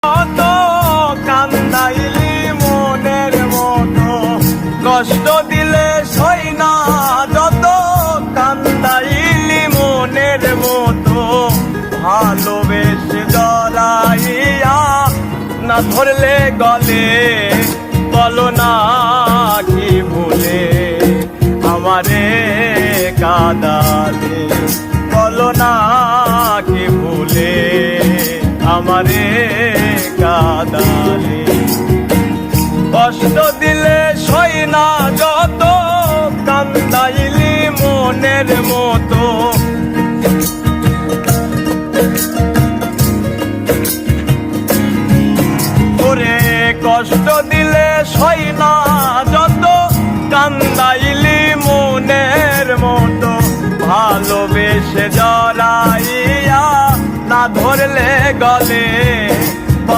কত কান্দাইলি মনের মতো, কষ্ট দিলে সই না যত। কান্দাইলি মনের মতো, ভালোবেসে জড়াইয়া না ধরলে গলে। বলো না কি ভুলে আমারে কাঁদালে, বলো না কি ভুলে আমারে কাঁদালে। কষ্ট দিলে সই না যত, কান্দাইলি মনের মতো। ওরে কষ্ট দিলে সই না যত, কান্দাইলি মনের মতো। ভালোবেসে জড়াইয়া না ধরলে গলে।